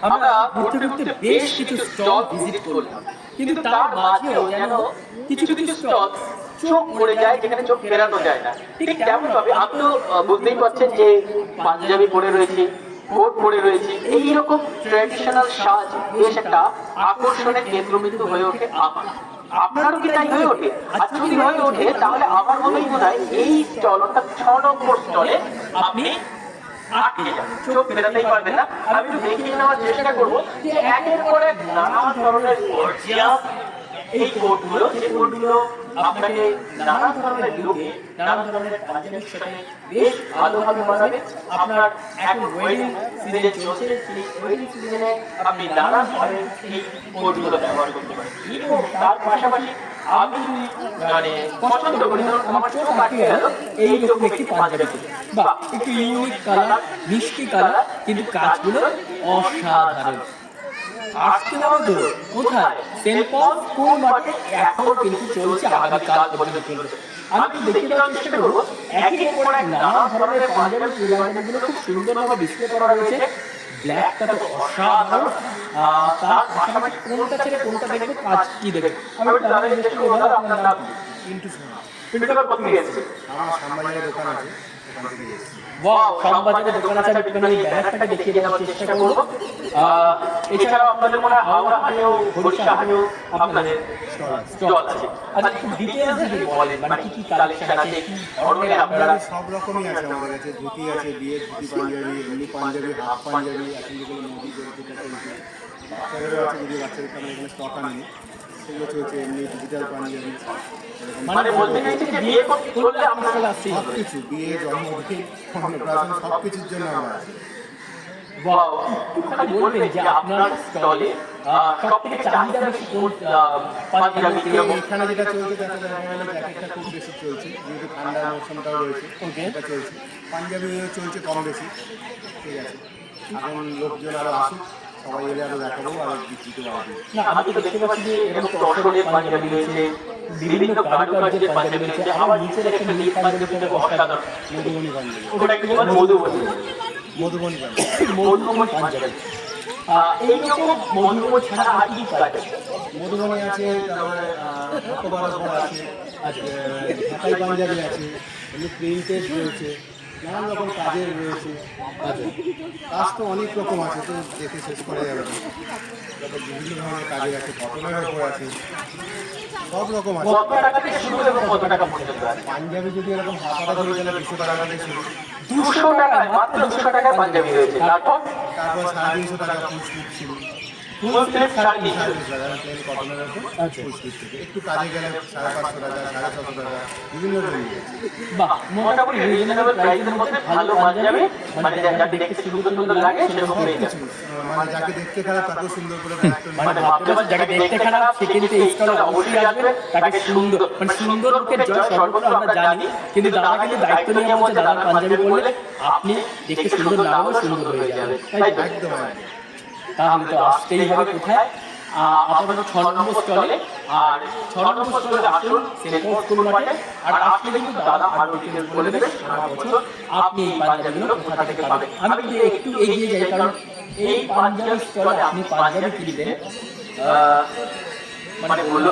আমরা ঘুরতে ঘুরতে বেশ কিছু স্টল ভিজিট করলাম, কিন্তু তার মাঝেও যেন কিছু কিছু স্টল চোখ পড়ে যায়, যেখানে চোখ ফেরানো যায় না। ঠিক তেমন ভাবে আমি তো বুঝতেই পারছেন যে পাঞ্জাবি পরে রয়েছি, কোট পরে রয়েছি, এইরকম ট্র্যাডিশনাল সাজ বেশ একটা আকর্ষণের কেন্দ্রবিন্দু হয়ে ওঠে আমার। আপনারও কি তাই হয়ে ওঠে? আর যদি হয়ে ওঠে তাহলে আমার মনেই মনে হয় এই স্টল অর্থাৎ 6 নম্বর স্টলে আপনি আটকে যান, চোখ ফেরাতেই পারবেন না। আমি একটু দেখিয়ে নেওয়ার চেষ্টা করবো যে একের পর এক নানা ধরনের গর্জিয়াস এই কোটগুলো, যে কোটগুলো আপনাকে নানা ধরনের লুকে, নানা ধরনের পাঞ্জাবির সাথে বেশ ভালোভাবে মানাবে। আপনার এখন ওয়েডিং সিজন চলছে, সেই ওয়েডিং সিজনে আপনি নানা ধরনের এই কোটগুলো ব্যবহার করতে পারেন। এবং তার পাশাপাশি আমি মানে পছন্দ করি, ধরুন আমার চোখ আটকে গেল এইরকম একটি পাঞ্জাবি, বা একটু ইউনিক কালার, মিষ্টি কালার, কিন্তু কাজগুলো অসাধারণ। আজকে তো কোথায় সেন্ট পল স্কুল মাঠে এখনো কিন্তু চলছে, আগামীকাল পর্যন্ত চলছে। আমি একটু দেখে দেওয়ার চেষ্টা করবো একের পর এক নানা ধরনের পাঞ্জাবি চুড়িদারগুলো খুব সুন্দরভাবে ডিসপ্লে করা রয়েছে। ব্ল্যাকটা তো অসাধারণ, তার পাশাপাশি কোনটা ছেড়ে কোনটা দেখবো, কাজ কি দেখবো। আমি একটু জানার চেষ্টা করবো, দাদা আপনার নাম কিন্তু শোনা কিন্তু কোথা থেকে এসেছে? আমার সামবাজারের দোকান আছে, ওখান থেকে এসেছি। ওয়াও, শ্যামবাজারের দোকান আছে, আমি একটুখানি ব্যানারটাকে দেখিয়ে দেওয়ার চেষ্টা করবো। এছাড়াও আপনাদের মনে হয় হাওড়া হাটেও, হরিষা হাটেও আপনাদের স্টল আছে। আচ্ছা, একটু ডিটেইলস যদি বলেন, মানে কি কি কালেকশন আছে, কি ধরনের আপনারা? সব রকমই আছে আমাদের কাছে। ধুতি আছে, বিয়ের ধুতি পাঞ্জাবি, এমনি পাঞ্জাবি, হাফ পাঞ্জাবি, এখন যেগুলো মোদি করে যেটা চলছে। বাচ্চাদেরও আছে, যদি বাচ্চাদেরকে আমরা এখানে স্টক আনি, সেগুলো চলছে। এমনি ডিজিটাল পাঞ্জাবি, মানে বলতে চাইছি যে বিয়ে করলে আমরা আসছি সব কিছু, বিয়ে, জন্মদিন, অন্নপ্রাশন, সব কিছুর জন্য আমরা আছি। ওয়াও, একটুখানি বলবেন যে আপনার স্টলে সবথেকে চাহিদা বেশি কোন পাঞ্জাবি? এখানে যেটা চলছে দেখা যায় জ্যাকেটটা খুব বেশি চলছে, যেহেতু ঠান্ডার মৌসুমটাও রয়েছে, এটা চলছে। পাঞ্জাবিও চলছে কম বেশি, ঠিক আছে। এখন লোকজন আরও আসুক, সবাই এলে আরও দেখাবো, আরও বিক্রিতে পারবে। না, আমি তো দেখতে পাচ্ছি যে এরকম তসরের পাঞ্জাবি রয়েছে, বিভিন্ন কারুকার্যের পাঞ্জাবি রয়েছে, আবার নিচের একটা নীল পাঞ্জাবি কিন্তু অসাধারণ। মধুবনী পাঞ্জাবি, ওটা কি বলে? মধুবনী, মধুবনী পাঞ্জাবি, মধুবনী পাঞ্জাবি। এইরকম মধুবনী ছাড়া আর কি কাজ আছে? মধুবনী আছে, তারপরে হাতবাড়া আছে, ঢাকাই পাঞ্জাবি আছে, এমনি প্রিন্টেড রয়েছে, নানান রকম কাজের রয়েছে। আচ্ছা, কাজ তো অনেক রকম আছে, তো দেখে শেষ করা যাবে না। তারপর বিভিন্ন ধরনের কাজের আছে, কটনের ওপর আছে, সব রকম আছে। কত টাকা থেকে শুরু এবং কত টাকা পর্যন্ত আছে? পাঞ্জাবি যদি এরকম হাতাটা ধরে গেলে 200 টাকা থেকে শুরু। 200 টাকায়, মাত্র 200 টাকায় পাঞ্জাবি রয়েছে। তারপর তারপর 350 টাকা ফুল স্লিপ শুরু। ফুল স্লিভ 350 টাকা। 350 টাকা প্লেন কটনের ওপর ফুল স্লিপ থেকে। একটু কাজে গেলে 550 টাকা, 650 টাকা, বিভিন্ন রেঞ্জ আছে। বাহ, মোটামুটি রিজনেবল প্রাইসের মধ্যে ভালো পাঞ্জাবি, মানে যাকে দেখতে সুন্দর সুন্দর লাগে সেরকম পেয়ে যাবেন। মানে যাকে দেখতে খারাপ তাকেও সুন্দর করে দায়িত্ব নিতে মানে ভাবতে পারেন যাকে দেখতে খারাপ সে কিন্তু এই স্টলে অবশ্যই আসবে, তাকে সুন্দর, মানে সুন্দর লোকের জয় সর্বত্র আমরা জানি, কিন্তু দাদা কিন্তু দায়িত্ব নিয়ে বলছে দাদার পাঞ্জাবি বললে আপনি দেখতে সুন্দর না হলেও সুন্দর হয়ে যাবে, তাই তো? একদম। তাহলে তো আসতেই হবে কোথায়? আপাতত 6 নম্বর স্টলে। আর 6 নম্বর স্টলে আসুন সেন্ট পল স্কুল মাঠে। আর আসলে কিন্তু দাদা আরো ডিটেইলস বলে দেবে সারা বছর আপনি এই পাঞ্জাবিগুলো কোথা থেকে পাবেন। আমি যদি একটু এগিয়ে যাই, কারণ এই পাঞ্জাবি স্টলে আপনি পাঞ্জাবি কিনবেন মানে বললো